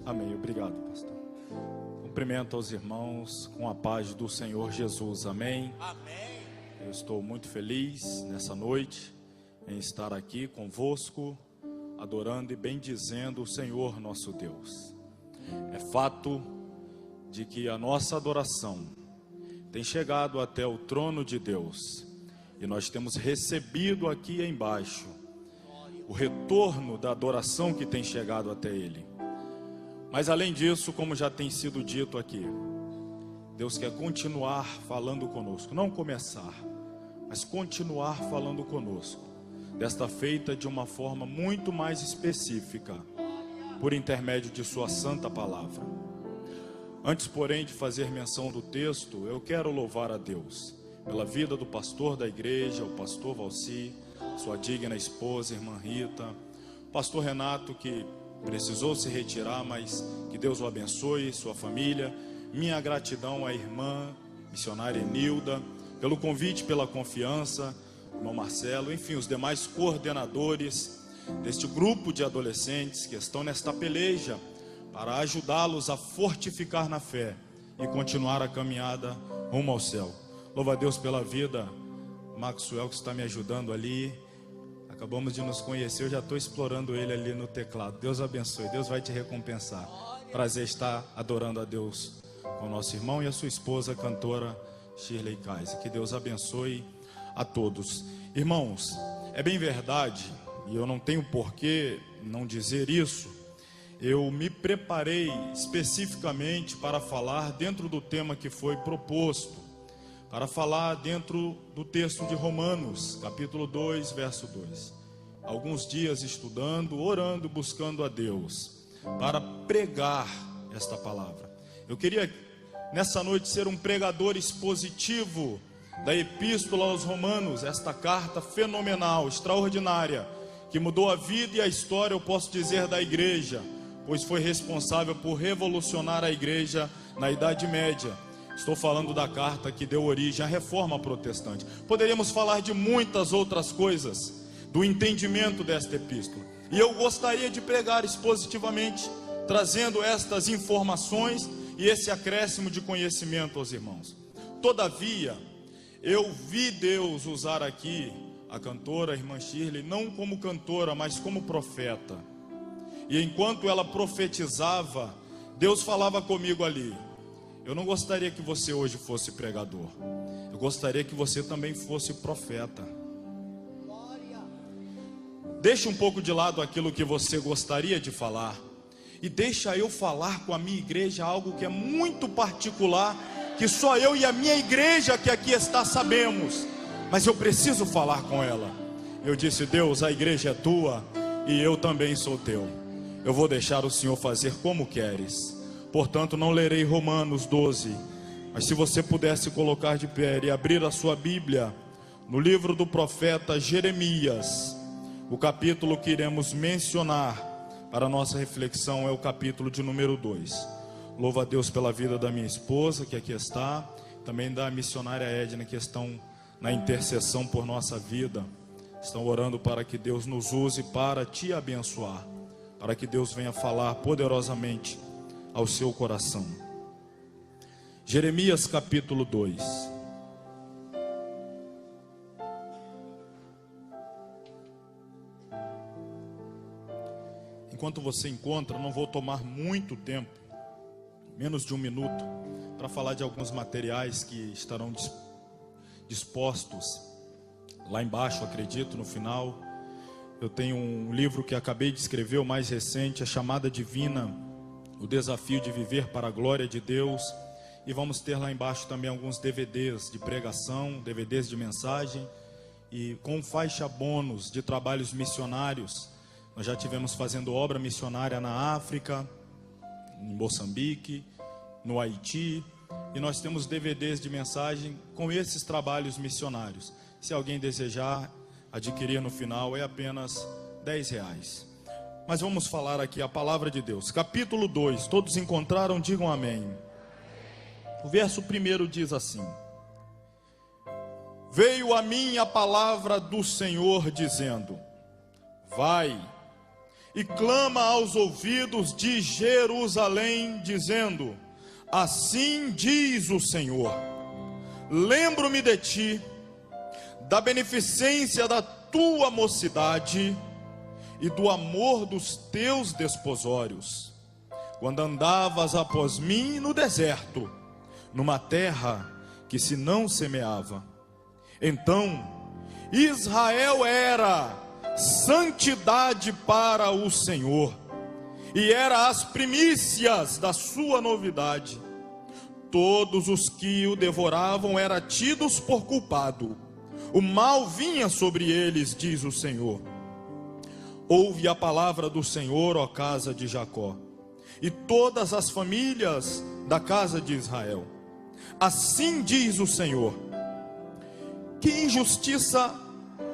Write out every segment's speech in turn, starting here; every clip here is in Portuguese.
Amém. Obrigado, pastor. Cumprimento aos irmãos com a paz do Senhor Jesus. Amém. Amém. Eu estou muito feliz nessa noite em estar aqui convosco, adorando e bendizendo o Senhor nosso Deus. É fato de que a nossa adoração tem chegado até o trono de Deus e nós temos recebido aqui embaixo o retorno da adoração que tem chegado até Ele. Mas além disso, como já tem sido dito aqui, Deus quer continuar falando conosco, não começar, mas continuar falando conosco, desta feita de uma forma muito mais específica, por intermédio de sua santa palavra. Antes, porém, de fazer menção do texto, eu quero louvar a Deus pela vida do pastor da igreja, o pastor Valci, sua digna esposa, irmã Rita, o pastor Renato, que precisou se retirar, mas que Deus o abençoe, sua família. Minha gratidão à irmã missionária Enilda, pelo convite, pela confiança, irmão Marcelo, enfim, os demais coordenadores deste grupo de adolescentes que estão nesta peleja para ajudá-los a fortificar na fé e continuar a caminhada rumo ao céu. Louva a Deus pela vida, Maxwell, que está me ajudando ali. Acabamos de nos conhecer, eu já estou explorando ele ali no teclado. Deus abençoe, Deus vai te recompensar. Prazer estar adorando a Deus com o nosso irmão e a sua esposa, a cantora Shirley Kaiser. Que Deus abençoe a todos. Irmãos, é bem verdade, e eu não tenho por que não dizer isso. Eu me preparei especificamente para falar dentro do tema que foi proposto, para falar dentro do texto de Romanos, capítulo 2, verso 2. Alguns dias estudando, orando, buscando a Deus, para pregar esta palavra. Eu queria, nessa noite, ser um pregador expositivo da Epístola aos Romanos, esta carta fenomenal, extraordinária, que mudou a vida e a história, eu posso dizer, da igreja, pois foi responsável por revolucionar a igreja na Idade Média. Estou falando da carta que deu origem à Reforma Protestante. Poderíamos falar de muitas outras coisas, do entendimento desta epístola. E eu gostaria de pregar expositivamente, trazendo estas informações e esse acréscimo de conhecimento aos irmãos. Todavia, eu vi Deus usar aqui a cantora, a irmã Shirley, não como cantora, mas como profeta. E enquanto ela profetizava, Deus falava comigo ali: eu não gostaria que você hoje fosse pregador, eu gostaria que você também fosse profeta. Deixa um pouco de lado aquilo que você gostaria de falar e deixa eu falar com a minha igreja algo que é muito particular, que só eu e a minha igreja que aqui está sabemos, mas eu preciso falar com ela. Eu disse: Deus, a igreja é tua e eu também sou teu. Eu vou deixar o Senhor fazer como queres. Portanto, não lerei Romanos 12, mas se você pudesse colocar de pé e abrir a sua Bíblia no livro do profeta Jeremias, o capítulo que iremos mencionar para a nossa reflexão é o capítulo de número 2. Louvo a Deus pela vida da minha esposa, que aqui está, também da missionária Edna, que estão na intercessão por nossa vida, estão orando para que Deus nos use para te abençoar, para que Deus venha falar poderosamente ao seu coração. Jeremias capítulo 2. Enquanto você encontra, não vou tomar muito tempo, menos de um minuto, para falar de alguns materiais que estarão dispostos lá embaixo, acredito, no final. Eu tenho um livro que acabei de escrever, o mais recente, A Chamada Divina, o desafio de viver para a glória de Deus. E vamos ter lá embaixo também alguns DVDs de pregação, DVDs de mensagem, e com faixa bônus de trabalhos missionários. Nós já tivemos fazendo obra missionária na África, em Moçambique, no Haiti, e nós temos DVDs de mensagem com esses trabalhos missionários. Se alguém desejar adquirir no final, é apenas R$10. Mas vamos falar aqui a palavra de Deus. Capítulo 2, todos encontraram? Digam amém. O verso 1 diz assim: Veio a mim a palavra do Senhor dizendo: Vai, e clama aos ouvidos de Jerusalém, dizendo: assim diz o Senhor, lembro-me de ti, da beneficência da tua mocidade e do amor dos teus desposórios, quando andavas após mim no deserto, numa terra que se não semeava. Então Israel era santidade para o Senhor, e era as primícias da sua novidade. Todos os que o devoravam eram tidos por culpado, o mal vinha sobre eles, diz o Senhor. Ouve a palavra do Senhor, ó casa de Jacó, e todas as famílias da casa de Israel. Assim diz o Senhor: que injustiça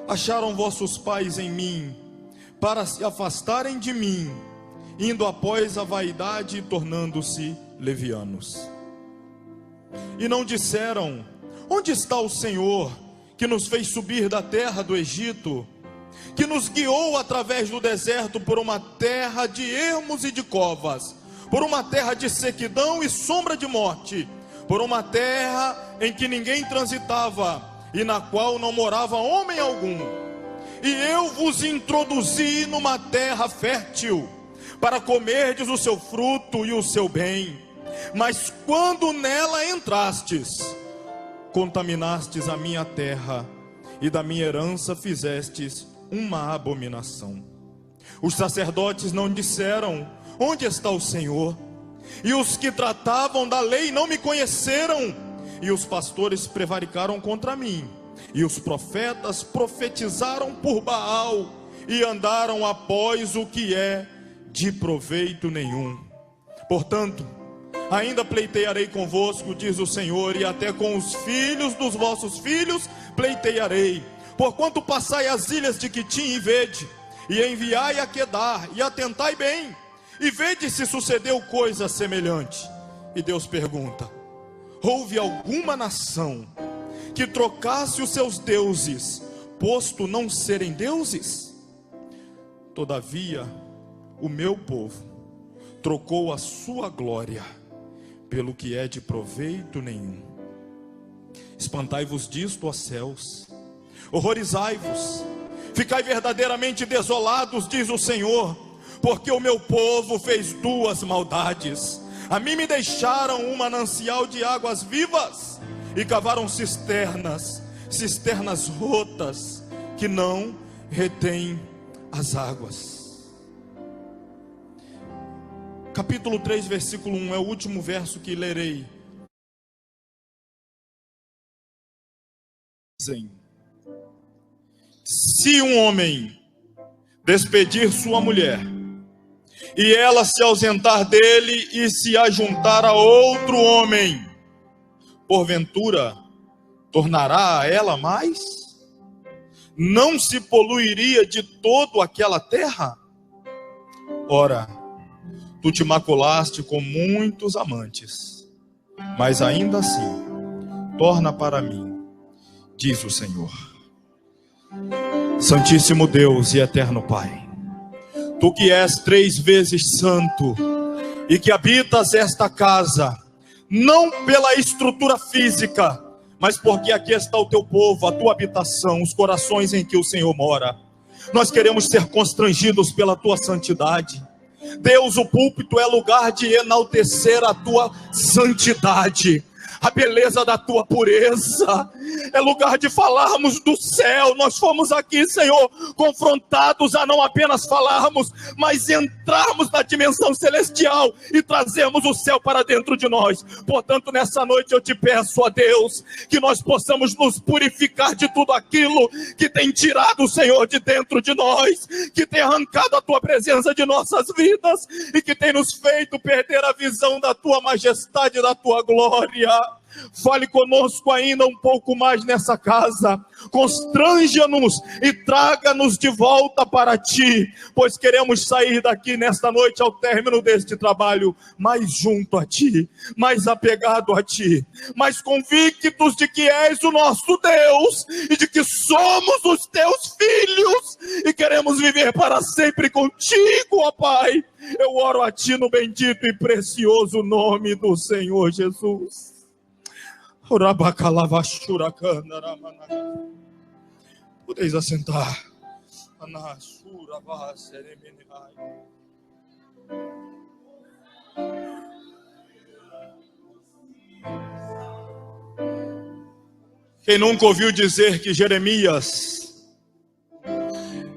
acharam vossos pais em mim, para se afastarem de mim, indo após a vaidade e tornando-se levianos. E não disseram: onde está o Senhor, que nos fez subir da terra do Egito, que nos guiou através do deserto por uma terra de ermos e de covas, por uma terra de sequidão e sombra de morte, por uma terra em que ninguém transitava e na qual não morava homem algum. E eu vos introduzi numa terra fértil, para comerdes o seu fruto e o seu bem. Mas quando nela entrastes, contaminastes a minha terra, e da minha herança fizestes uma abominação. Os sacerdotes não disseram: onde está o Senhor? E os que tratavam da lei não me conheceram. E os pastores prevaricaram contra mim, e os profetas profetizaram por Baal, e andaram após o que é de proveito nenhum. Portanto, ainda pleitearei convosco, diz o Senhor, e até com os filhos dos vossos filhos pleitearei. Porquanto passai as ilhas de Quitim e vede, e enviai a Quedar, e atentai bem, e vede se sucedeu coisa semelhante. E Deus pergunta: houve alguma nação que trocasse os seus deuses, posto não serem deuses? Todavia, o meu povo trocou a sua glória pelo que é de proveito nenhum. Espantai-vos disto, ó céus, horrorizai-vos, ficai verdadeiramente desolados, diz o Senhor, porque o meu povo fez duas maldades. A mim me deixaram um manancial de águas vivas, e cavaram cisternas rotas, que não retêm as águas. Capítulo 3, versículo 1, é o último verso que lerei. Se um homem despedir sua mulher, e ela se ausentar dele e se ajuntar a outro homem, porventura tornará a ela mais? Não se poluiria de todo aquela terra? Ora, tu te maculaste com muitos amantes, mas ainda assim, torna para mim, diz o Senhor. Santíssimo Deus e eterno Pai, tu que és 3 vezes santo, e que habitas esta casa, não pela estrutura física, mas porque aqui está o teu povo, a tua habitação, os corações em que o Senhor mora. Nós queremos ser constrangidos pela tua santidade. Deus, o púlpito é lugar de enaltecer a tua santidade, a beleza da tua pureza, é lugar de falarmos do céu. Nós fomos aqui, Senhor, confrontados a não apenas falarmos, mas entrarmos na dimensão celestial e trazermos o céu para dentro de nós. Portanto, nessa noite eu te peço, ó Deus, que nós possamos nos purificar de tudo aquilo que tem tirado o Senhor de dentro de nós, que tem arrancado a tua presença de nossas vidas e que tem nos feito perder a visão da tua majestade e da tua glória. Fale conosco ainda um pouco mais nessa casa, constranja-nos e traga-nos de volta para Ti, pois queremos sair daqui nesta noite ao término deste trabalho, mais junto a Ti, mais apegado a Ti, mais convictos de que És o nosso Deus e de que somos os Teus filhos e queremos viver para sempre contigo, ó Pai. Eu oro a Ti no bendito e precioso nome do Senhor Jesus. Podeis assentar. Quem nunca ouviu dizer que Jeremias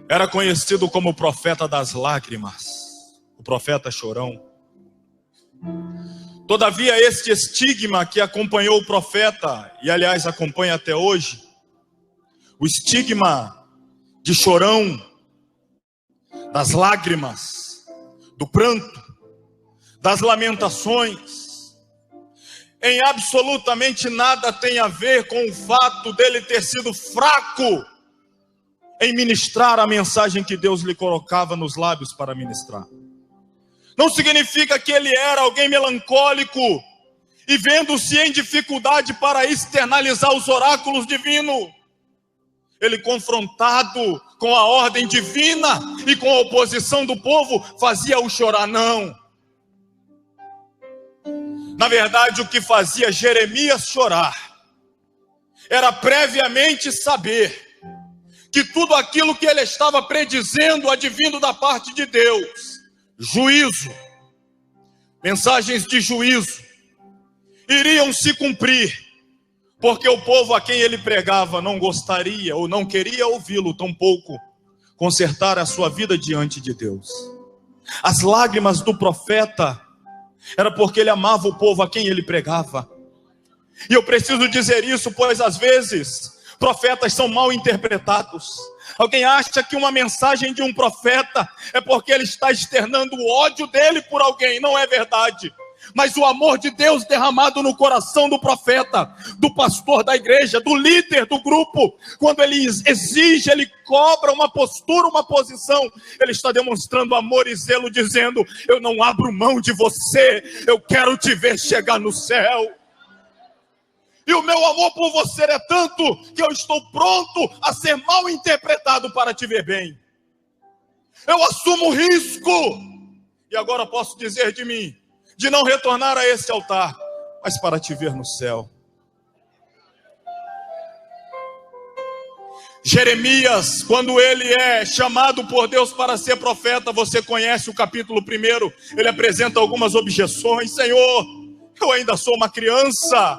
era conhecido como o profeta das lágrimas, o profeta chorão? Todavia, este estigma que acompanhou o profeta, e aliás acompanha até hoje, o estigma de chorão, das lágrimas, do pranto, das lamentações, em absolutamente nada tem a ver com o fato dele ter sido fraco em ministrar a mensagem que Deus lhe colocava nos lábios para ministrar. Não significa que ele era alguém melancólico e vendo-se em dificuldade para externalizar os oráculos divinos. Ele, confrontado com a ordem divina e com a oposição do povo, fazia-o chorar. Não. Na verdade, o que fazia Jeremias chorar era previamente saber que tudo aquilo que ele estava predizendo, advindo da parte de Deus, juízo, mensagens de juízo, iriam se cumprir, porque o povo a quem ele pregava não gostaria ou não queria ouvi-lo, tampouco consertar a sua vida diante de Deus. As lágrimas do profeta era porque ele amava o povo a quem ele pregava. E eu preciso dizer isso, pois às vezes profetas são mal interpretados. Alguém acha que uma mensagem de um profeta é porque ele está externando o ódio dele por alguém. Não é verdade. Mas o amor de Deus derramado no coração do profeta, do pastor da igreja, do líder do grupo, quando ele exige, ele cobra uma postura, uma posição, ele está demonstrando amor e zelo, dizendo: eu não abro mão de você, eu quero te ver chegar no céu. E o meu amor por você é tanto que eu estou pronto a ser mal interpretado para te ver bem. Eu assumo o risco. E agora posso dizer de mim, de não retornar a esse altar, mas para te ver no céu. Jeremias, quando ele é chamado por Deus para ser profeta, você conhece o capítulo 1, ele apresenta algumas objeções. Senhor, eu ainda sou uma criança,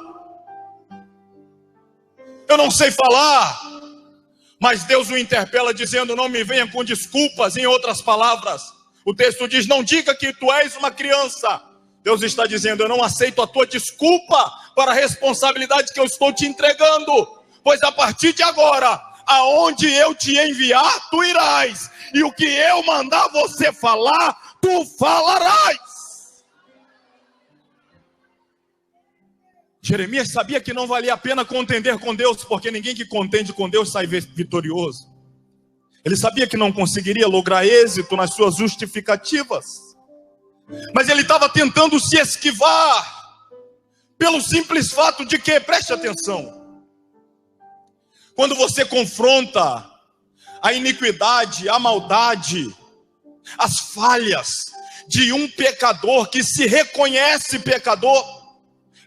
eu não sei falar. Mas Deus o interpela dizendo: não me venha com desculpas. Em outras palavras, o texto diz: não diga que tu és uma criança. Deus está dizendo: eu não aceito a tua desculpa para a responsabilidade que eu estou te entregando, pois a partir de agora, aonde eu te enviar, tu irás, e o que eu mandar você falar, tu falarás. Jeremias sabia que não valia a pena contender com Deus, porque ninguém que contende com Deus sai vitorioso. Ele sabia que não conseguiria lograr êxito nas suas justificativas, mas ele estava tentando se esquivar, pelo simples fato de que, preste atenção, quando você confronta a iniquidade, a maldade, as falhas de um pecador que se reconhece pecador,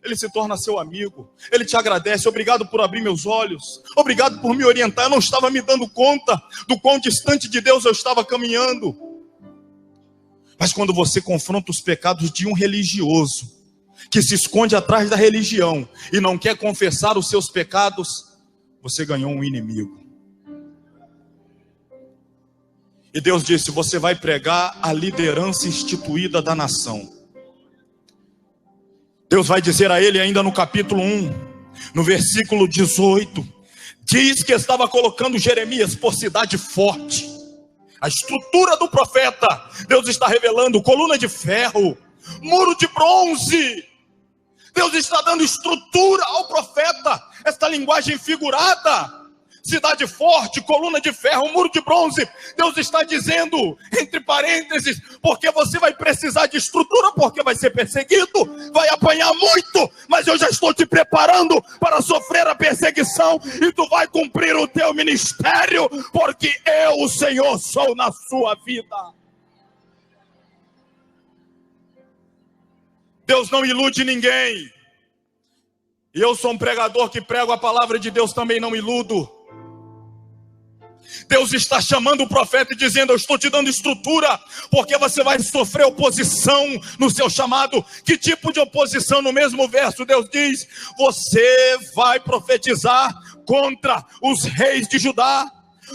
ele se torna seu amigo, ele te agradece: obrigado por abrir meus olhos, obrigado por me orientar, eu não estava me dando conta do quão distante de Deus eu estava caminhando. Mas quando você confronta os pecados de um religioso, que se esconde atrás da religião e não quer confessar os seus pecados, você ganhou um inimigo. E Deus disse: você vai pregar a liderança instituída da nação. Deus vai dizer a ele ainda no capítulo 1, no versículo 18, diz que estava colocando Jeremias por cidade forte. A estrutura do profeta, Deus está revelando: coluna de ferro, muro de bronze, Deus está dando estrutura ao profeta. Esta linguagem figurada, cidade forte, coluna de ferro, muro de bronze. Deus está dizendo, entre parênteses, porque você vai precisar de estrutura, porque vai ser perseguido, vai apanhar muito, mas eu já estou te preparando para sofrer a perseguição, e tu vai cumprir o teu ministério, porque eu, o Senhor, sou na sua vida. Deus não ilude ninguém. E eu sou um pregador que prego a palavra de Deus, também não iludo. Deus está chamando o profeta e dizendo: eu estou te dando estrutura, porque você vai sofrer oposição no seu chamado. Que tipo de oposição? No mesmo verso Deus diz: você vai profetizar contra os reis de Judá,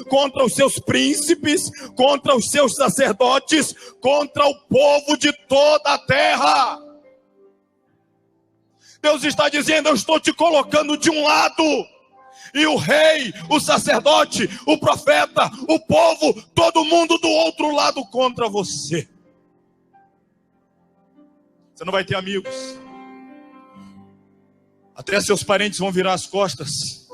contra os seus príncipes, contra os seus sacerdotes, contra o povo de toda a terra. Deus está dizendo: eu estou te colocando de um lado, e o rei, o sacerdote, o profeta, o povo, todo mundo do outro lado contra você. Você não vai ter amigos. Até seus parentes vão virar as costas.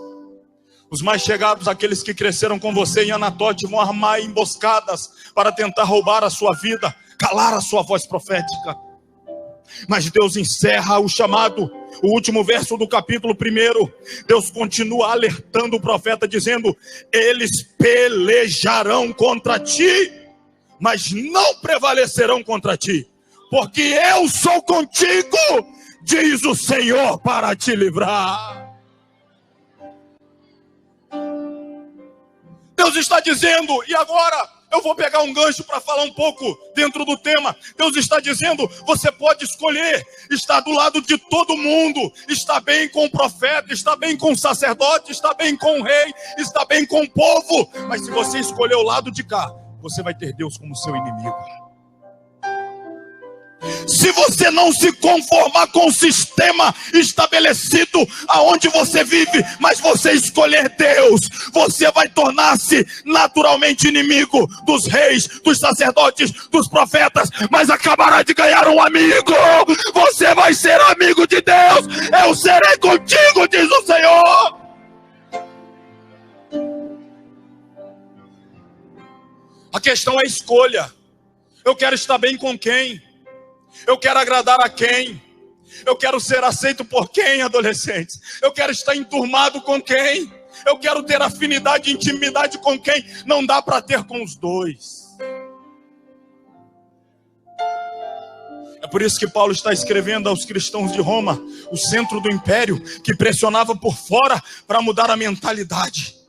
Os mais chegados, aqueles que cresceram com você em Anatote, vão armar emboscadas para tentar roubar a sua vida, calar a sua voz profética. Mas Deus encerra o chamado. O último verso do capítulo 1, Deus continua alertando o profeta, dizendo: eles pelejarão contra ti, mas não prevalecerão contra ti, porque eu sou contigo, diz o Senhor, para te livrar. Deus está dizendo, e agora eu vou pegar um gancho para falar um pouco dentro do tema. Deus está dizendo: você pode escolher estar do lado de todo mundo, está bem com o profeta, está bem com o sacerdote, está bem com o rei, está bem com o povo, mas se você escolher o lado de cá, você vai ter Deus como seu inimigo. Se você não se conformar com o sistema estabelecido aonde você vive, mas você escolher Deus, você vai tornar-se naturalmente inimigo dos reis, dos sacerdotes, dos profetas, mas acabará de ganhar um amigo. Você vai ser amigo de Deus. Eu serei contigo, diz o Senhor. A questão é escolha. Eu quero estar bem com quem? Eu quero agradar a quem? Eu quero ser aceito por quem, adolescentes? Eu quero estar enturmado com quem? Eu quero ter afinidade e intimidade com quem? Não dá para ter com os dois. É por isso que Paulo está escrevendo aos cristãos de Roma, o centro do império, que pressionava por fora para mudar a mentalidade.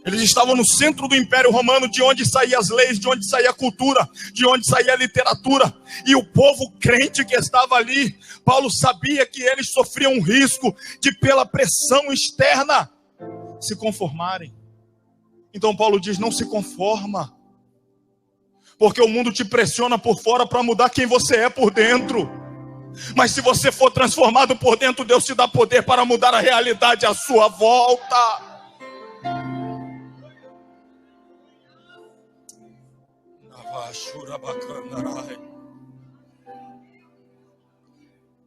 Eles estavam no centro do Império Romano, de onde saíam as leis, de onde saía a cultura, de onde saía a literatura. E o povo crente que estava ali, Paulo sabia que eles sofriam um risco de, pela pressão externa, se conformarem. Então Paulo diz: não se conforma, porque o mundo te pressiona por fora para mudar quem você é por dentro. Mas se você for transformado por dentro, Deus te dá poder para mudar a realidade à sua volta.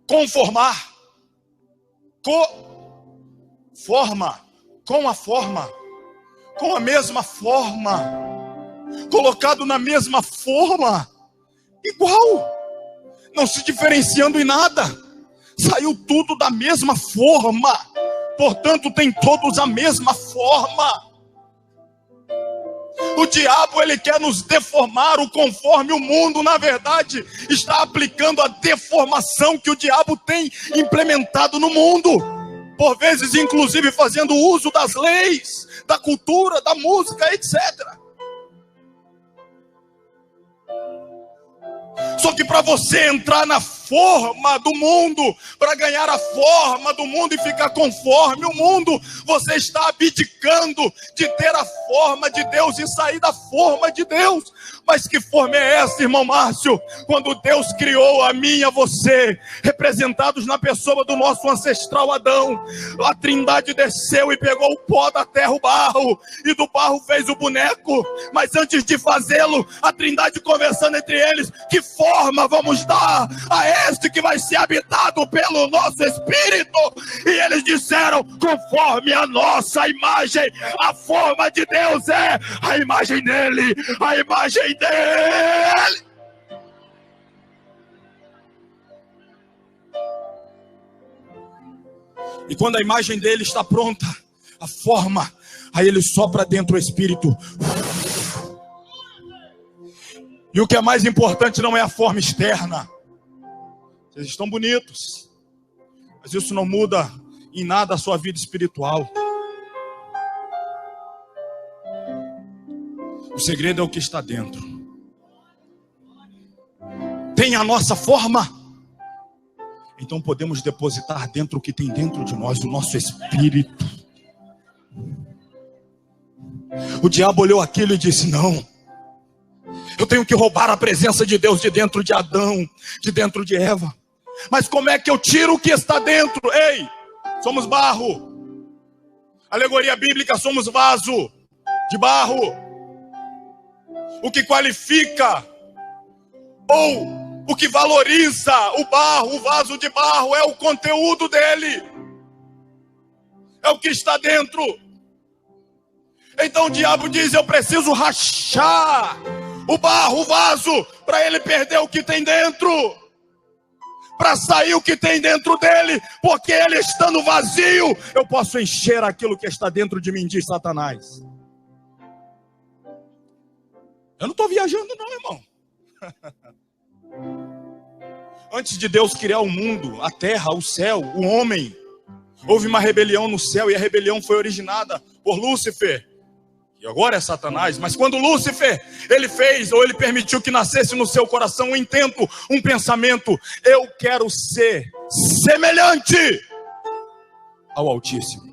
Conformar, forma, com a forma, com a mesma forma, colocado na mesma forma, igual, não se diferenciando em nada, saiu tudo da mesma forma, portanto tem todos a mesma forma. O diabo, ele quer nos deformar, o conforme o mundo, na verdade, está aplicando a deformação que o diabo tem implementado no mundo. Por vezes, inclusive, fazendo uso das leis, da cultura, da música, etc. Só que para você entrar na forma do mundo, para ganhar a forma do mundo e ficar conforme o mundo, você está abdicando de ter a forma de Deus e sair da forma de Deus. Mas que forma é essa, irmão Márcio? Quando Deus criou a mim e a você, representados na pessoa do nosso ancestral Adão, a Trindade desceu e pegou o pó da terra, o barro, e do barro fez o boneco. Mas antes de fazê-lo, a Trindade conversando entre eles, que forma vamos dar a este que vai ser habitado pelo nosso Espírito? E eles disseram, conforme a nossa imagem. A forma de Deus é a imagem dele, a imagem dele. E quando a imagem dele está pronta, a forma, aí ele sopra dentro o Espírito. E o que é mais importante não é a forma externa. Vocês estão bonitos, mas isso não muda em nada a sua vida espiritual. O segredo é o que está dentro. Tem a nossa forma, então podemos depositar dentro o que tem dentro de nós, o nosso espírito. O diabo olhou aquilo e disse, não, eu tenho que roubar a presença de Deus de dentro de Adão, de dentro de Eva. Mas como é que eu tiro o que está dentro? Ei, somos barro. Alegoria bíblica, somos vaso de barro. O que qualifica ou o que valoriza o barro, o vaso de barro, é o conteúdo dele, é o que está dentro. Então o diabo diz, eu preciso rachar o barro, o vaso, para ele perder o que tem dentro, para sair o que tem dentro dele, porque ele estando vazio, eu posso encher aquilo que está dentro de mim, diz Satanás. Eu não estou viajando não, irmão. Antes de Deus criar o mundo, a terra, o céu, o homem, houve uma rebelião no céu, e a rebelião foi originada por Lúcifer, e agora é Satanás. Mas quando Lúcifer, ele fez, ou ele permitiu que nascesse no seu coração um intento, um pensamento, eu quero ser semelhante ao Altíssimo.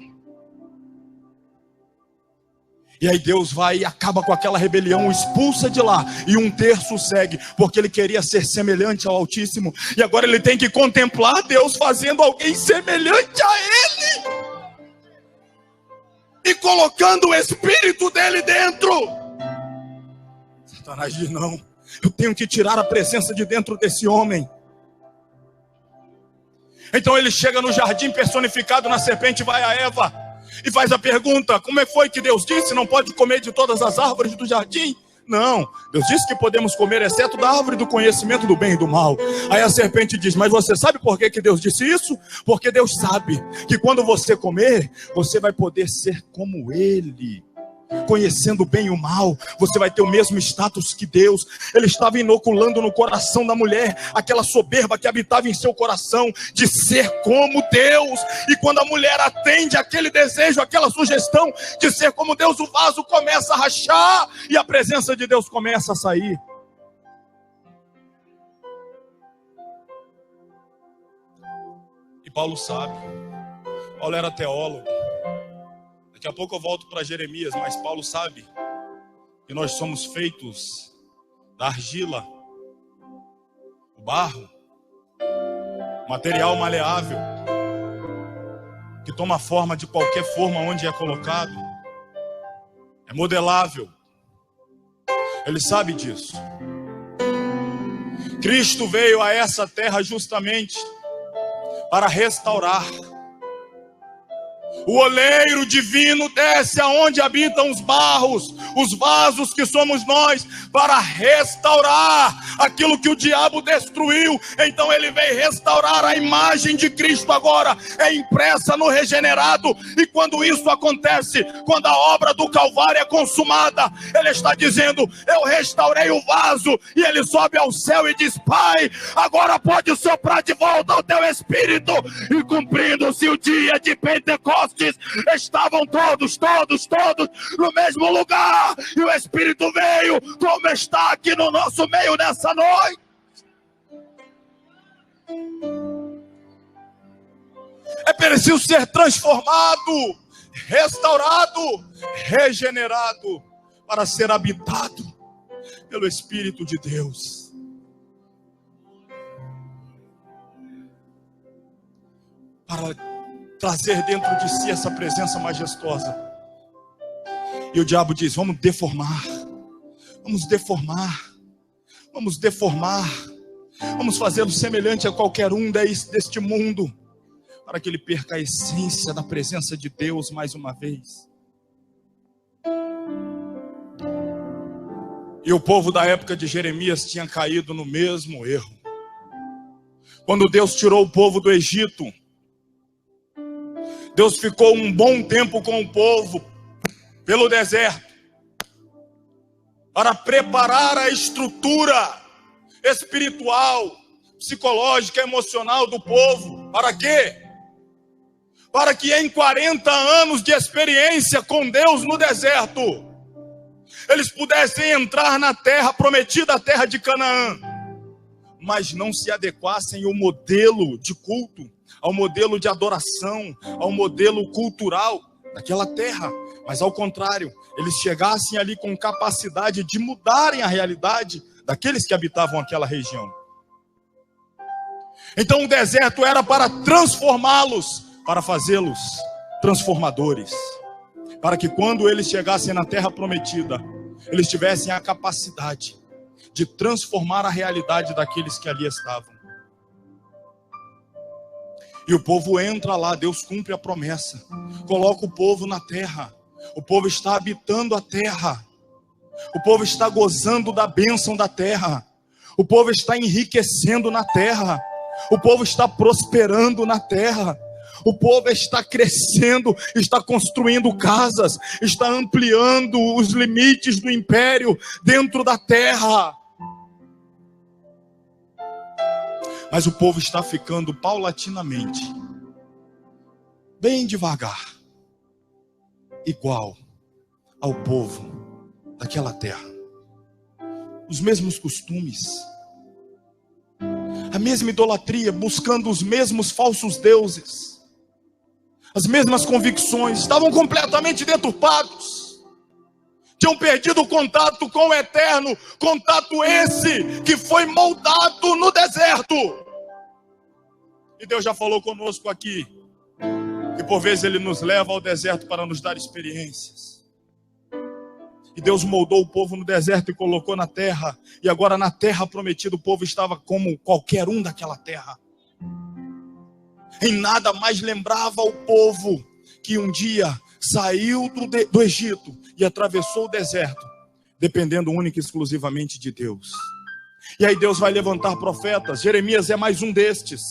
E aí Deus vai e acaba com aquela rebelião, o expulsa de lá, e um terço segue, porque ele queria ser semelhante ao Altíssimo, e agora ele tem que contemplar Deus fazendo alguém semelhante a ele, e colocando o Espírito dele dentro. Satanás diz, não, eu tenho que tirar a presença de dentro desse homem. Então ele chega no jardim personificado na serpente, vai a Eva e faz a pergunta, como é que foi que Deus disse, não pode comer de todas as árvores do jardim? Não, Deus disse que podemos comer exceto da árvore do conhecimento do bem e do mal. Aí a serpente diz, mas você sabe por que Deus disse isso? Porque Deus sabe que quando você comer, você vai poder ser como Ele. Conhecendo o bem e o mal, você vai ter o mesmo status que Deus. Ele estava inoculando no coração da mulher aquela soberba que habitava em seu coração de ser como Deus. E quando a mulher atende aquele desejo, aquela sugestão de ser como Deus, o vaso começa a rachar e a presença de Deus começa a sair. E Paulo sabe. Paulo era teólogo. Daqui a pouco eu volto para Jeremias, mas Paulo sabe que nós somos feitos da argila, o barro, material maleável, que toma forma de qualquer forma onde é colocado, é modelável. Ele sabe disso. Cristo veio a essa terra justamente para restaurar. O oleiro divino desce aonde habitam os barros, os vasos que somos nós, para restaurar aquilo que o diabo destruiu. Então ele veio restaurar a imagem de Cristo, agora é impressa no regenerado. E quando isso acontece, quando a obra do Calvário é consumada, ele está dizendo, eu restaurei o vaso. E ele sobe ao céu e diz, Pai, agora pode soprar de volta o teu Espírito. E cumprindo-se o dia de Pentecostes, estavam todos no mesmo lugar, e o Espírito veio, como está aqui no nosso meio nessa noite. É preciso ser transformado, restaurado, regenerado, para ser habitado pelo Espírito de Deus. Para trazer dentro de si essa presença majestosa. E o diabo diz: vamos deformar, vamos deformar, vamos deformar, vamos fazê-lo semelhante a qualquer um deste mundo, para que ele perca a essência da presença de Deus mais uma vez. E o povo da época de Jeremias tinha caído no mesmo erro. Quando Deus tirou o povo do Egito, Deus ficou um bom tempo com o povo pelo deserto, para preparar a estrutura espiritual, psicológica, emocional do povo. Para quê? Para que em 40 anos de experiência com Deus no deserto, eles pudessem entrar na terra prometida, a terra de Canaã, mas não se adequassem ao modelo de culto, ao modelo de adoração, ao modelo cultural daquela terra, mas ao contrário, eles chegassem ali com capacidade de mudarem a realidade daqueles que habitavam aquela região. Então o deserto era para transformá-los, para fazê-los transformadores, para que quando eles chegassem na terra prometida, eles tivessem a capacidade de transformar a realidade daqueles que ali estavam. E o povo entra lá, Deus cumpre a promessa, coloca o povo na terra, o povo está habitando a terra, o povo está gozando da bênção da terra, o povo está enriquecendo na terra, o povo está prosperando na terra, o povo está crescendo, está construindo casas, está ampliando os limites do império dentro da terra. Mas o povo está ficando paulatinamente, bem devagar, igual ao povo daquela terra. Os mesmos costumes, a mesma idolatria, buscando os mesmos falsos deuses, as mesmas convicções, estavam completamente deturpados, tinham perdido o contato com o eterno, contato esse que foi moldado no deserto. E Deus já falou conosco aqui, que por vezes Ele nos leva ao deserto para nos dar experiências. E Deus moldou o povo no deserto e colocou na terra, e agora na terra prometida o povo estava como qualquer um daquela terra. Em nada mais lembrava o povo que um dia saiu do Egito e atravessou o deserto, dependendo única e exclusivamente de Deus. E aí Deus vai levantar profetas. Jeremias é mais um destes.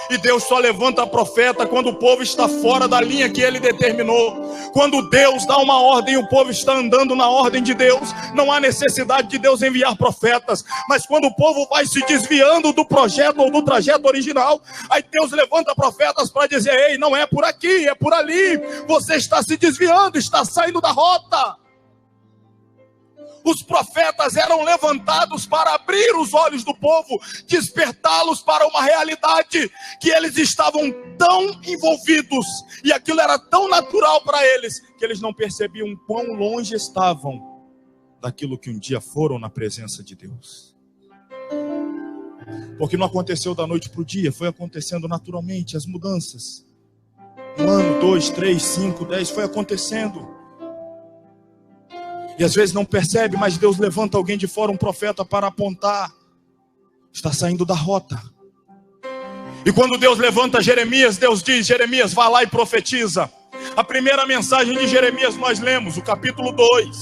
E Deus só levanta profeta quando o povo está fora da linha que Ele determinou. Quando Deus dá uma ordem e o povo está andando na ordem de Deus, não há necessidade de Deus enviar profetas. Mas quando o povo vai se desviando do projeto ou do trajeto original, aí Deus levanta profetas para dizer: ei, não é por aqui, é por ali. Você está se desviando, está saindo da rota. Os profetas eram levantados para abrir os olhos do povo, despertá-los para uma realidade que eles estavam tão envolvidos, e aquilo era tão natural para eles, que eles não percebiam quão longe estavam daquilo que um dia foram na presença de Deus. Porque não aconteceu da noite para o dia, foi acontecendo naturalmente, as mudanças. 1 ano, 2, 3, 5, 10, foi acontecendo. E às vezes não percebe, mas Deus levanta alguém de fora, um profeta, para apontar. Está saindo da rota. E quando Deus levanta Jeremias, Deus diz: Jeremias, vá lá e profetiza. A primeira mensagem de Jeremias nós lemos, o capítulo 2.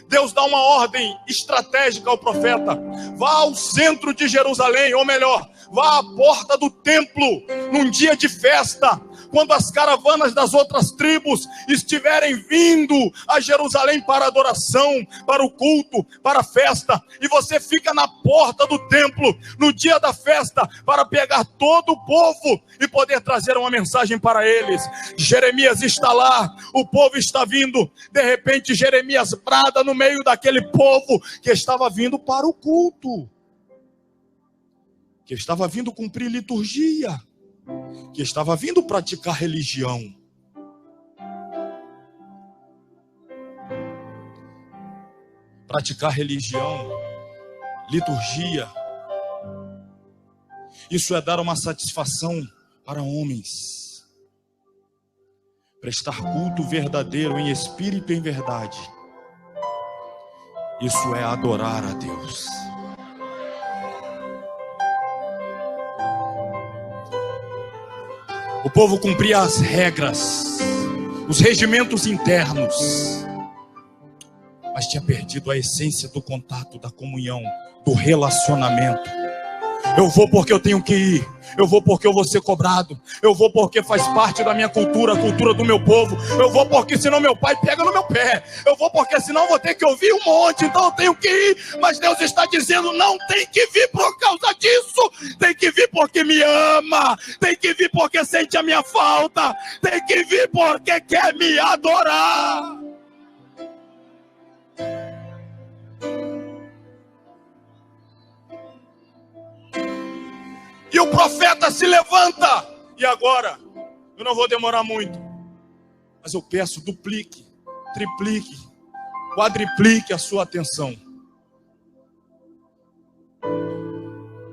Deus dá uma ordem estratégica ao profeta: vá ao centro de Jerusalém, ou melhor, vá à porta do templo, num dia de festa, quando as caravanas das outras tribos estiverem vindo a Jerusalém para adoração, para o culto, para a festa, e você fica na porta do templo, no dia da festa, para pegar todo o povo e poder trazer uma mensagem para eles. Jeremias está lá, o povo está vindo, de repente Jeremias brada no meio daquele povo que estava vindo para o culto, que estava vindo cumprir liturgia, que estava vindo praticar religião. praticar religião, liturgia. Isso é dar uma satisfação para homens. Prestar culto verdadeiro em espírito e em verdade. Isso é adorar a Deus. O povo cumpria as regras, os regimentos internos, mas tinha perdido a essência do contato, da comunhão, do relacionamento. Eu vou porque eu tenho que ir. Eu vou porque eu vou ser cobrado. Eu vou porque faz parte da minha cultura, a cultura do meu povo. Eu vou porque senão meu pai pega no meu pé. Eu vou porque senão vou ter que ouvir um monte. Então eu tenho que ir. Mas Deus está dizendo, não tem que vir por causa disso. Tem que vir porque me ama. Tem que vir porque sente a minha falta. Tem que vir porque quer me adorar. E o profeta se levanta. E agora? Eu não vou demorar muito. Mas eu peço, duplique, triplique, quadriplique a sua atenção.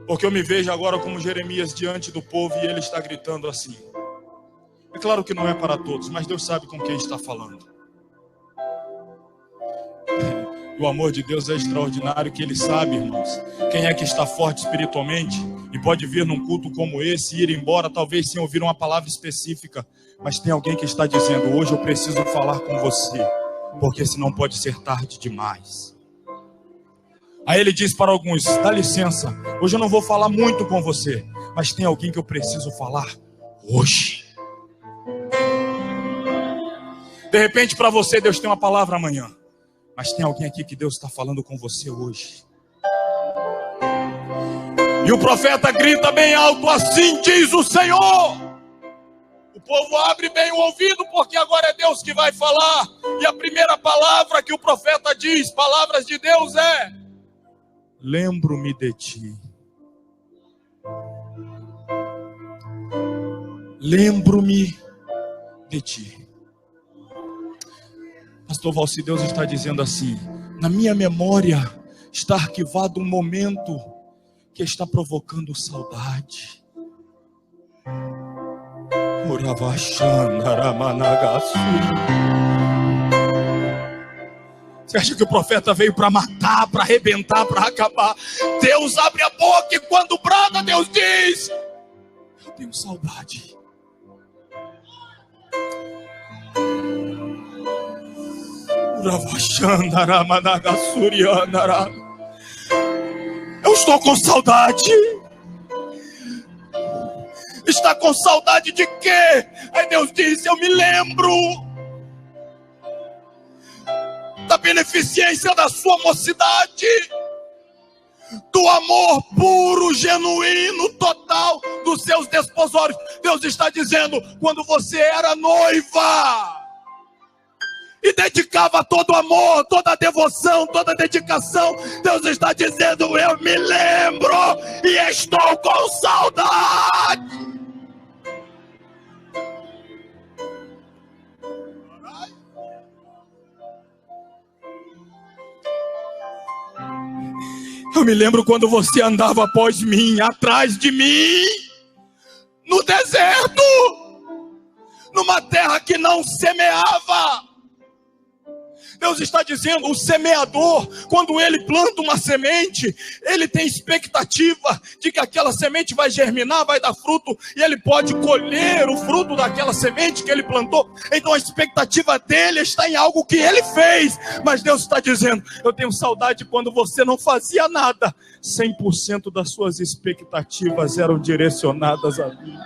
Porque eu me vejo agora como Jeremias diante do povo e ele está gritando assim. É claro que não é para todos, mas Deus sabe com quem está falando. O amor de Deus é extraordinário, que Ele sabe, irmãos, quem é que está forte espiritualmente e pode vir num culto como esse e ir embora, talvez sem ouvir uma palavra específica, mas tem alguém que está dizendo, hoje eu preciso falar com você, porque senão pode ser tarde demais. Aí ele diz para alguns, dá licença, hoje eu não vou falar muito com você, mas tem alguém que eu preciso falar hoje. De repente para você Deus tem uma palavra amanhã. Mas tem alguém aqui que Deus está falando com você hoje. E o profeta grita bem alto, assim diz o Senhor. O povo abre bem o ouvido, porque agora é Deus que vai falar. E a primeira palavra que o profeta diz, palavras de Deus é: lembro-me de ti. Lembro-me de ti. Pastor Valci, Deus está dizendo assim, na minha memória está arquivado um momento que está provocando saudade. Você acha que o profeta veio para matar, para arrebentar, para acabar? Deus abre a boca e quando brada, Deus diz, eu tenho saudade. Eu estou com saudade. Está com saudade de quê? Aí Deus disse, eu me lembro da beneficência da sua mocidade, do amor puro, genuíno, total dos seus desposórios. Deus está dizendo, quando você era noiva e dedicava todo o amor, toda a devoção, toda a dedicação, Deus está dizendo, eu me lembro e estou com saudade. Eu me lembro quando você andava após mim, atrás de mim, no deserto, numa terra que não semeava. Deus está dizendo, o semeador, quando ele planta uma semente, ele tem expectativa de que aquela semente vai germinar, vai dar fruto, e ele pode colher o fruto daquela semente que ele plantou. Então a expectativa dele está em algo que ele fez. Mas Deus está dizendo, eu tenho saudade quando você não fazia nada. 100% das suas expectativas eram direcionadas a mim.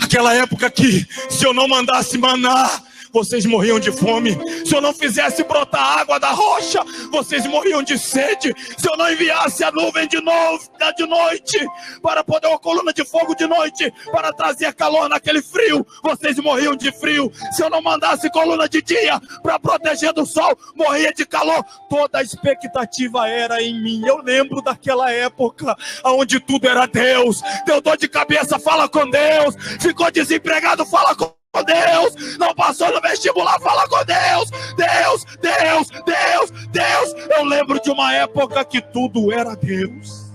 Aquela época que, se eu não mandasse maná, vocês morriam de fome. Se eu não fizesse brotar água da rocha, vocês morriam de sede. Se eu não enviasse a nuvem de noite, para poder uma coluna de fogo de noite, para trazer calor naquele frio, vocês morriam de frio. Se eu não mandasse coluna de dia, para proteger do sol, morria de calor. Toda a expectativa era em mim. Eu lembro daquela época, onde tudo era Deus. Deu dor de cabeça, fala com Deus. Ficou desempregado, fala com com Deus, não passou no vestibular, fala com Deus, Deus, Deus, Deus, Deus. Eu lembro de uma época que tudo era Deus.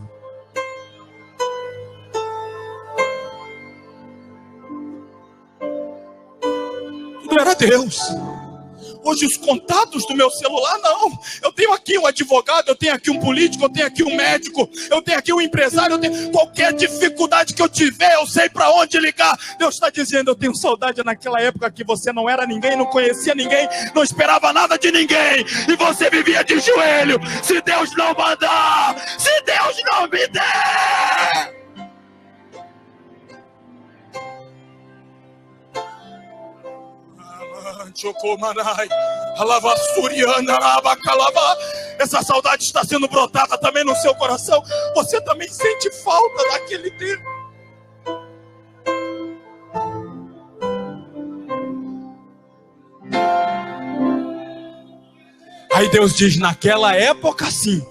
Tudo era Deus. Hoje os contatos do meu celular, não. Eu tenho aqui um advogado, eu tenho aqui um político, eu tenho aqui um médico, eu tenho aqui um empresário, eu tenho qualquer dificuldade que eu tiver, eu sei para onde ligar. Deus está dizendo, eu tenho saudade naquela época que você não era ninguém, não conhecia ninguém, não esperava nada de ninguém, e você vivia de joelho. Se Deus não mandar, se Deus não me der. Essa saudade está sendo brotada também no seu coração. Você também sente falta daquele tempo. Aí Deus diz, naquela época sim,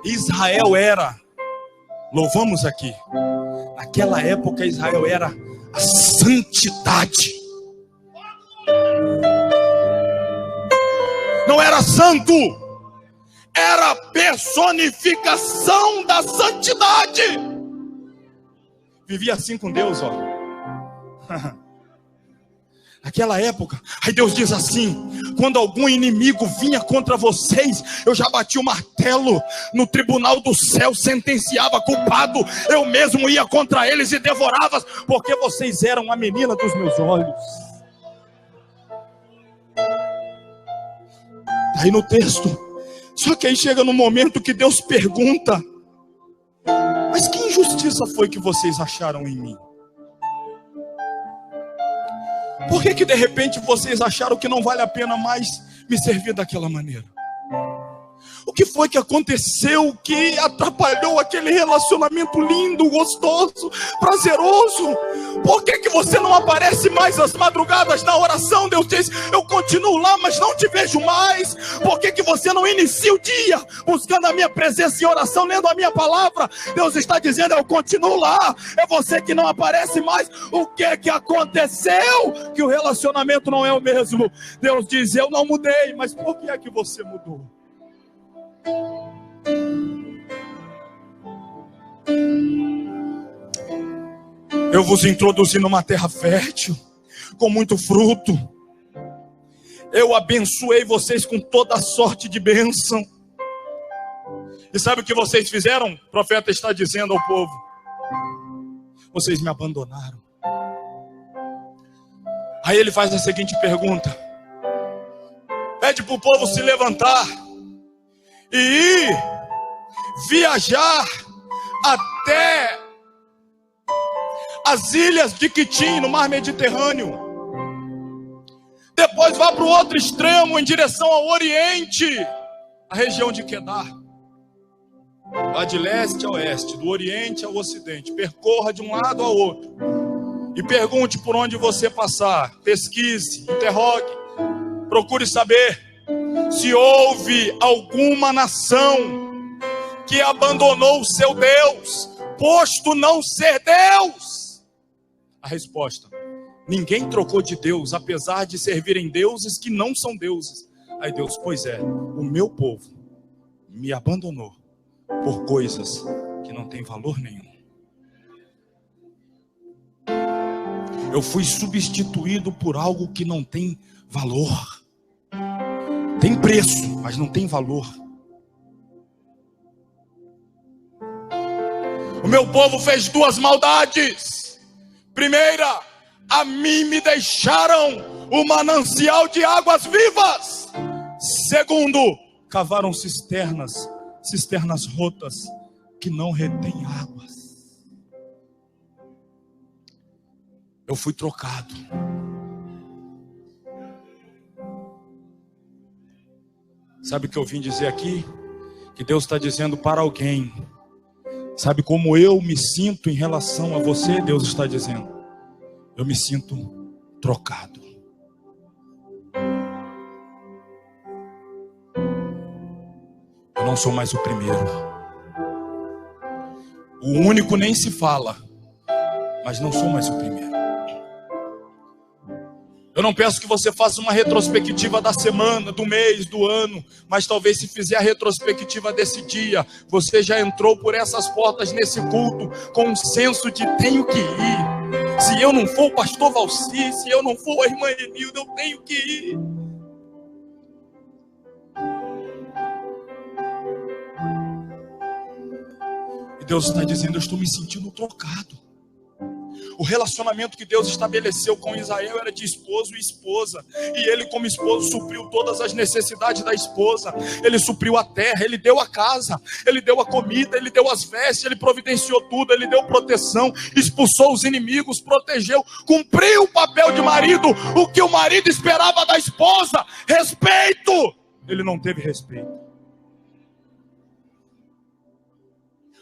Israel era, louvamos aqui, naquela época Israel era a santidade. Não era santo, era a personificação da santidade. Vivia assim com Deus, ó. Naquela época, aí Deus diz assim, quando algum inimigo vinha contra vocês, eu já bati o martelo no tribunal do céu, sentenciava culpado, eu mesmo ia contra eles e devorava, porque vocês eram a menina dos meus olhos. Aí no texto, só que aí chega no momento que Deus pergunta, mas que injustiça foi que vocês acharam em mim? Por que de repente vocês acharam que não vale a pena mais me servir daquela maneira? O que foi que aconteceu que atrapalhou aquele relacionamento lindo, gostoso, prazeroso? Por que você não aparece mais às madrugadas na oração? Deus diz, eu continuo lá, mas não te vejo mais. Por que você não inicia o dia buscando a minha presença em oração, lendo a minha palavra? Deus está dizendo, eu continuo lá. É você que não aparece mais. O que aconteceu? Que o relacionamento não é o mesmo. Deus diz, eu não mudei, mas por que é que você mudou? Eu vos introduzi numa terra fértil, com muito fruto. Eu abençoei vocês com toda sorte de bênção. E sabe o que vocês fizeram? O profeta está dizendo ao povo: vocês me abandonaram. Aí ele faz a seguinte pergunta: pede para o povo se levantar e ir viajar até as ilhas de Quitim, no mar Mediterrâneo. Depois vá para o outro extremo, em direção ao Oriente, a região de Quedar. Vá de leste a oeste, do Oriente ao Ocidente. Percorra de um lado ao outro e pergunte por onde você passar. Pesquise, interrogue, procure saber se houve alguma nação que abandonou o seu Deus, posto não ser Deus. A resposta: ninguém trocou de Deus, apesar de servirem deuses que não são deuses. Aí Deus: pois é, o meu povo me abandonou por coisas que não têm valor nenhum. Eu fui substituído por algo que não tem valor. Tem preço, mas não tem valor. O meu povo fez duas maldades. Primeira, a mim me deixaram o manancial de águas vivas. Segundo, cavaram cisternas rotas que não retêm águas. Eu fui trocado. Sabe o que eu vim dizer aqui? Que Deus está dizendo para alguém. Sabe como eu me sinto em relação a você? Deus está dizendo: eu me sinto trocado. Eu não sou mais o primeiro. O único nem se fala, mas não sou mais o primeiro. Eu não peço que você faça uma retrospectiva da semana, do mês, do ano, mas talvez se fizer a retrospectiva desse dia, você já entrou por essas portas nesse culto com um senso de tenho que ir. Se eu não for o pastor Valci, se eu não for a irmã Enilda, eu tenho que ir. E Deus está dizendo, eu estou me sentindo trocado. O relacionamento que Deus estabeleceu com Israel era de esposo e esposa. E ele, como esposo, supriu todas as necessidades da esposa. Ele supriu a terra, ele deu a casa, ele deu a comida, ele deu as vestes, ele providenciou tudo, ele deu proteção, expulsou os inimigos, protegeu, cumpriu o papel de marido, o que o marido esperava da esposa, respeito. Ele não teve respeito.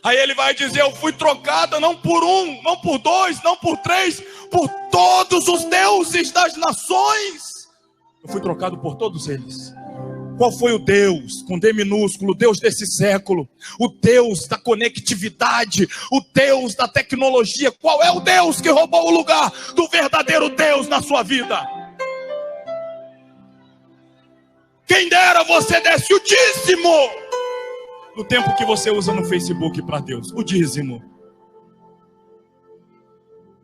Aí ele vai dizer, eu fui trocada não por um, não por dois, não por três, por todos os deuses das nações. Eu fui trocado por todos eles. Qual foi o Deus, com D minúsculo, o Deus desse século? O Deus da conectividade, o Deus da tecnologia. Qual é o Deus que roubou o lugar do verdadeiro Deus na sua vida? Quem dera você desse o dízimo no tempo que você usa no Facebook para Deus, o dízimo,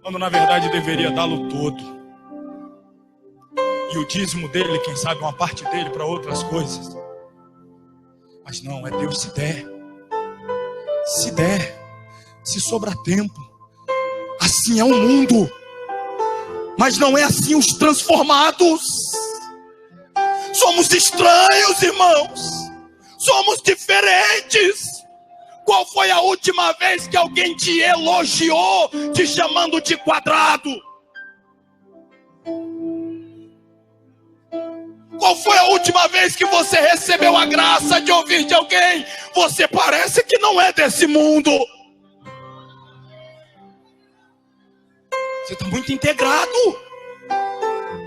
quando na verdade deveria dá-lo todo. E o dízimo dele, quem sabe uma parte dele para outras coisas. Mas não, é Deus se der, se sobrar tempo. Assim é o mundo, mas não é assim os transformados. Somos estranhos, irmãos. Somos diferentes. Qual foi a última vez que alguém te elogiou, te chamando de quadrado? Qual foi a última vez que você recebeu a graça de ouvir de alguém? Você parece que não é desse mundo. Você está muito integrado.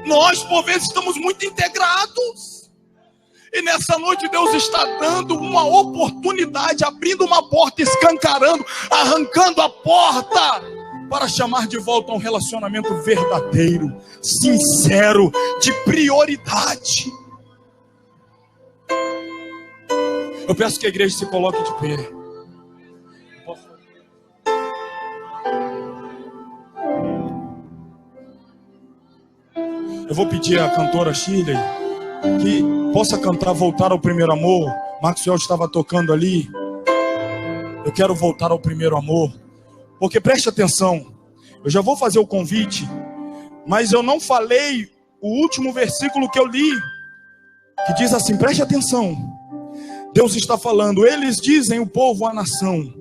Nós, por vezes, estamos muito integrados. E nessa noite Deus está dando uma oportunidade, abrindo uma porta, escancarando, arrancando a porta, para chamar de volta um relacionamento verdadeiro, sincero, de prioridade. Eu peço que a igreja se coloque de pé. Eu vou pedir à cantora Shirley que possa cantar Voltar ao Primeiro Amor. Maxwell estava tocando ali. Eu quero voltar ao primeiro amor. Porque preste atenção, eu já vou fazer o convite, mas eu não falei o último versículo que eu li, que diz assim, preste atenção. Deus está falando, eles dizem, o povo, a nação,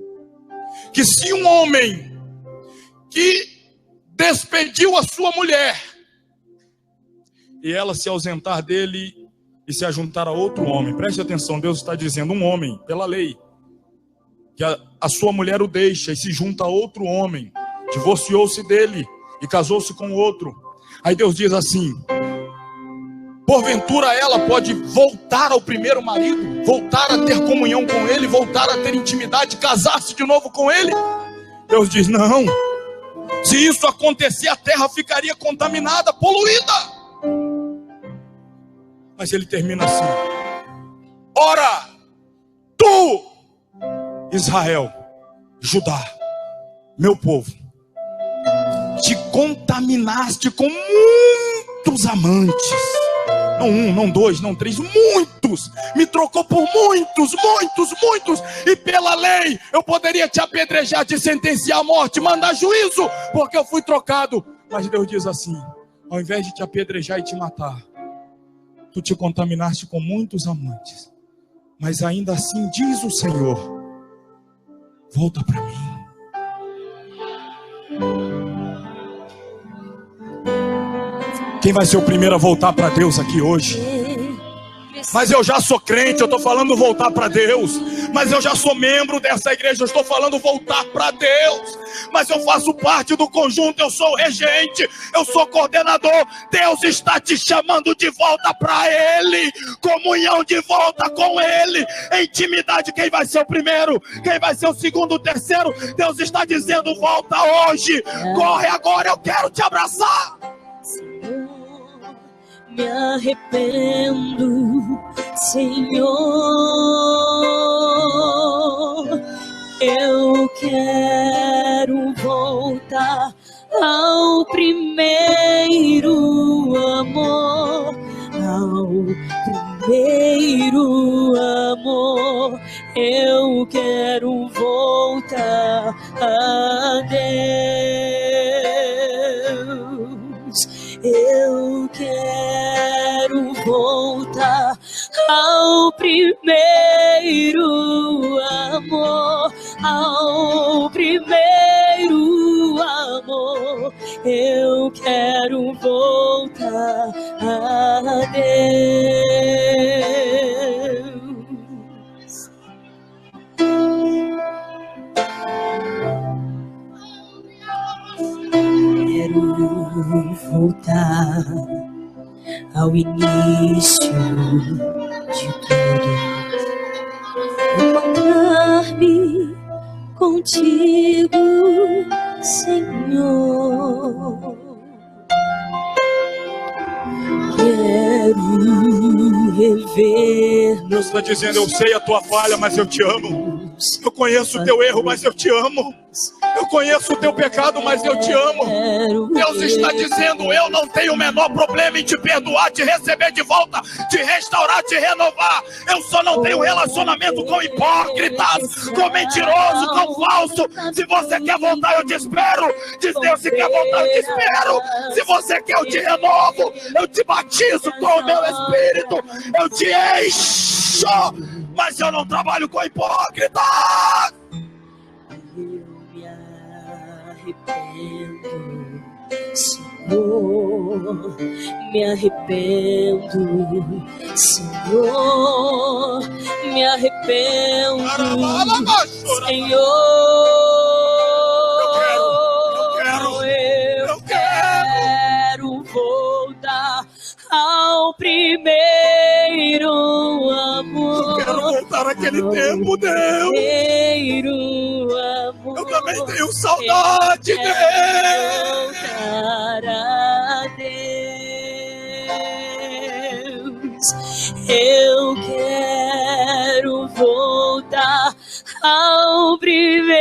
que se um homem que despediu a sua mulher, e ela se ausentar dele e se ajuntar a outro homem. Preste atenção, Deus está dizendo, um homem, pela lei, que a sua mulher o deixa e se junta a outro homem, divorciou-se dele e casou-se com outro. Aí Deus diz assim, porventura ela pode voltar ao primeiro marido, voltar a ter comunhão com ele, voltar a ter intimidade, casar-se de novo com ele? Deus diz, não. Se isso acontecer, a terra ficaria contaminada, poluída. Mas ele termina assim, ora, tu, Israel, Judá, meu povo, te contaminaste com muitos amantes. Não um, não dois, não três, muitos. Me trocou por muitos. E pela lei eu poderia te apedrejar, te sentenciar à morte, mandar juízo, porque eu fui trocado. Mas Deus diz assim, ao invés de te apedrejar e te matar, tu te contaminaste com muitos amantes. Mas ainda assim diz o Senhor, volta para mim. Quem vai ser o primeiro a voltar para Deus aqui hoje? Mas eu já sou crente, eu estou falando voltar para Deus. Mas eu já sou membro dessa igreja, eu estou falando voltar para Deus. Mas eu faço parte do conjunto, eu sou regente, eu sou coordenador. Deus está te chamando de volta para Ele. Comunhão de volta com Ele. Intimidade, quem vai ser o primeiro? Quem vai ser o segundo, o terceiro? Deus está dizendo, volta hoje. Corre agora, eu quero te abraçar. me arrependo, Senhor. Eu quero voltar ao primeiro amor, ao primeiro amor. Eu quero voltar a Deus. Eu quero voltar ao primeiro amor, ao primeiro amor. Eu quero voltar a Deus. Quero voltar ao início de tudo, encontrar-me contigo, Senhor. Quero rever. Deus está dizendo: eu sei a tua falha, mas eu te amo. Eu conheço o teu erro, mas eu te amo. Eu conheço o teu pecado, mas eu te amo. Deus está dizendo: eu não tenho o menor problema em te perdoar, te receber de volta, te restaurar, te renovar. Eu só não tenho relacionamento com hipócritas, com mentiroso, com falso. Se você quer voltar, eu te espero. Diz Deus: se quer voltar, eu te espero. Se você quer, eu te renovo. Eu te batizo com o meu Espírito. Eu te encho. Mas eu não trabalho com hipócritas. Senhor, me arrependo, Senhor, me arrependo, Senhor. Eu quero voltar ao primeiro amor. Eu quero voltar àquele tempo, Deus. Primeiro amor. Eu também tenho saudade dele. Voltar a Deus. Eu quero voltar ao primeiro.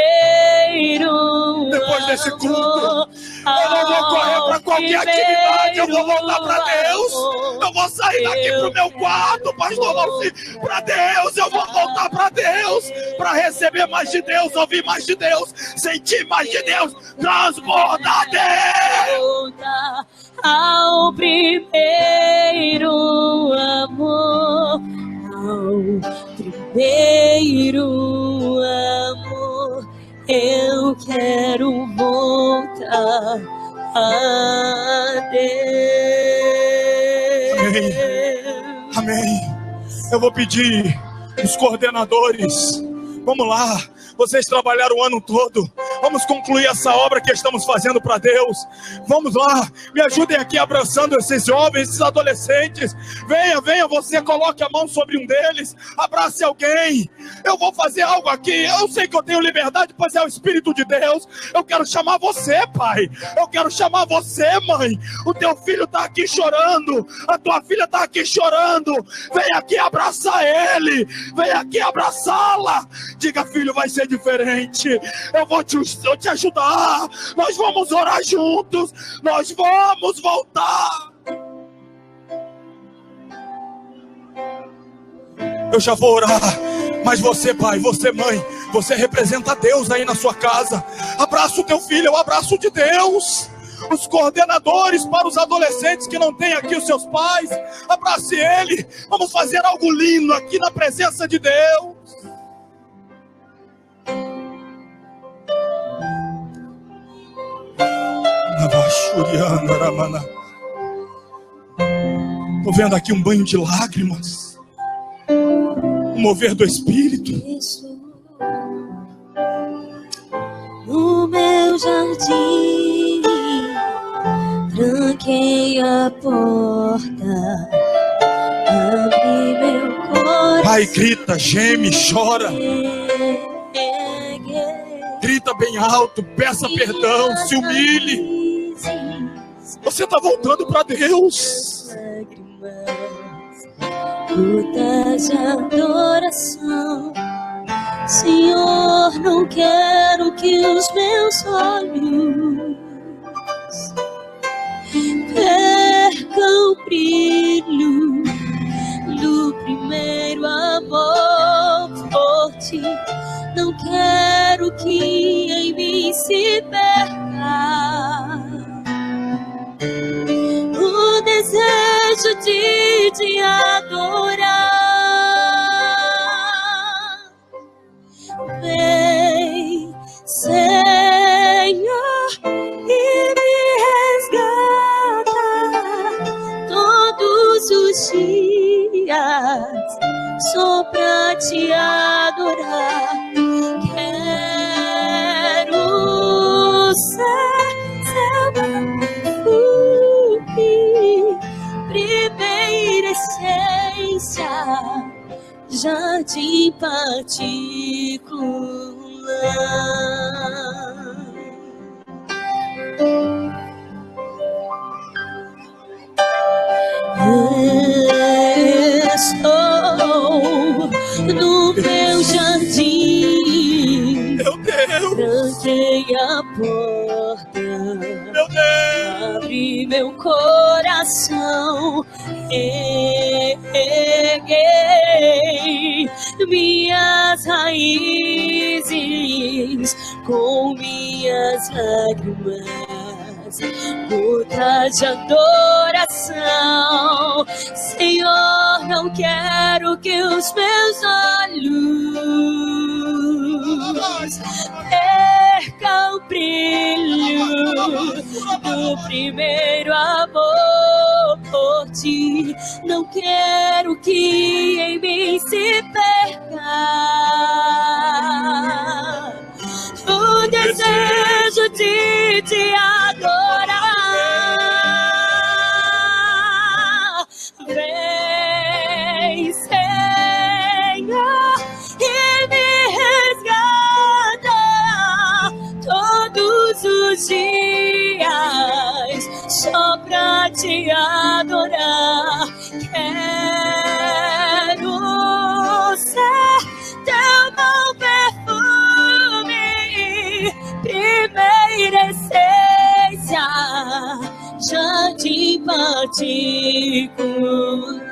Depois desse culto, eu não vou correr para qualquer atividade. Eu vou voltar para Deus. Eu vou sair daqui pro meu quarto, pastor Valci, para Deus. Eu vou voltar para Deus, para receber mais de Deus, ouvir mais de Deus, sentir mais de Deus, transbordar Deus. Voltar ao primeiro amor, ao primeiro amor. Eu quero voltar a Deus. Amém. Amém. Eu vou pedir os coordenadores. Vamos lá. Vocês trabalharam o ano todo. Vamos concluir essa obra que estamos fazendo para Deus. Vamos lá. Me ajudem aqui abraçando esses jovens, esses adolescentes. Venha, venha, você coloque a mão sobre um deles. Abrace alguém. Eu vou fazer algo aqui. Eu sei que eu tenho liberdade, pois é o Espírito de Deus. Eu quero chamar você, pai. Eu quero chamar você, mãe. O teu filho está aqui chorando. A tua filha está aqui chorando. Vem aqui abraçar ele. Vem aqui abraçá-la. Diga: filho, vai ser diferente. Eu vou te ajudar. Nós vamos orar juntos. Nós vamos voltar. Eu já vou orar. Mas você, pai, você, mãe, você representa Deus aí na sua casa. Abraça o teu filho, é o abraço de Deus. Os coordenadores para os adolescentes que não têm aqui os seus pais, abrace ele. Vamos fazer algo lindo aqui na presença de Deus. Estou vendo aqui um banho de lágrimas, um mover do Espírito. No meu jardim, tranquei a porta, abri meu coração. Pai, grita, geme, chora. Grita bem alto, peça perdão, se humilhe. Você está voltando para Deus. lágrimas, gotas de adoração. Senhor, não quero que os meus olhos percam o brilho do primeiro amor por ti. Não quero que em mim se perca o desejo de te adorar. Vem, Senhor, e me resgata todos os dias, só pra te adorar. Quero ser seu perfume, primeira essência, jardim particular. Estou no meu jardim, Meu Deus, tranquei a porta, meu Deus, abri meu coração, erguei minhas raízes com minhas lágrimas, gotas de adoração. Senhor, não quero que os meus olhos percam o brilho do primeiro amor por ti. Não quero que em mim se perca o desejo de te adorar. Vem, Senhor, e me resgata todos os dias, só pra te adorar. Quero ser teu bom perfume, primeira essência, jardim particular.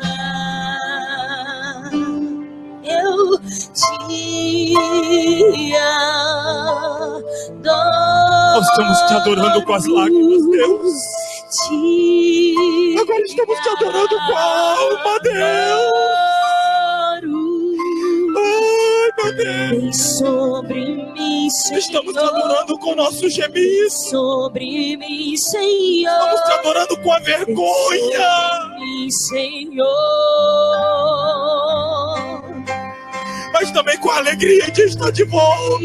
Eu te adoro. nós estamos te adorando com as lágrimas, Deus. Agora estamos te adorando com a alma, Deus. Ai, meu Deus. Vem sobre mim, Senhor. Estamos te adorando com o nosso gemido. Sobre mim, Senhor. Estamos te adorando com a vergonha. Sobre mim, Senhor. Mas também com a alegria de estar de volta.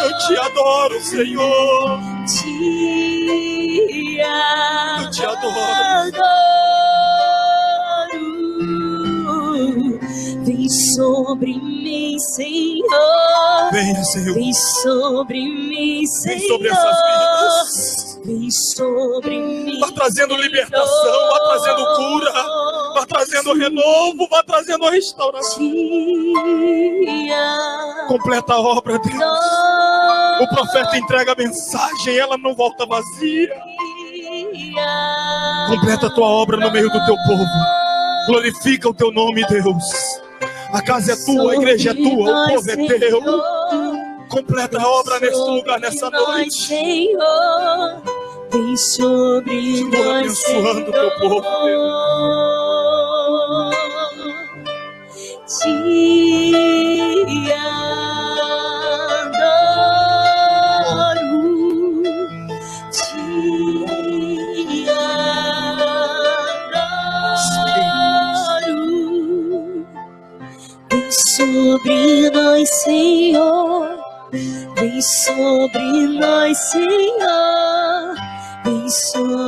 Eu te adoro, Senhor. Eu te adoro. Vem sobre mim, Senhor. Venha, Senhor. Vem sobre mim, Senhor. Vem sobre essas vidas. Vem sobre mim. Vá trazendo libertação, vá trazendo cura, vá trazendo renovo, vá trazendo restauração. Completa a obra, Deus. O profeta entrega a mensagem, ela não volta vazia. Completa a tua obra no meio do teu povo. Glorifica o teu nome, Deus. A casa é tua, a igreja é tua, o povo é teu. Completa a obra nesse lugar, nessa noite. Senhor, vem sobre nós, abençoando o teu povo, te adoro, te adoro. Vem sobre nós, Senhor. Vem sobre nós, Senhor. Vem sobre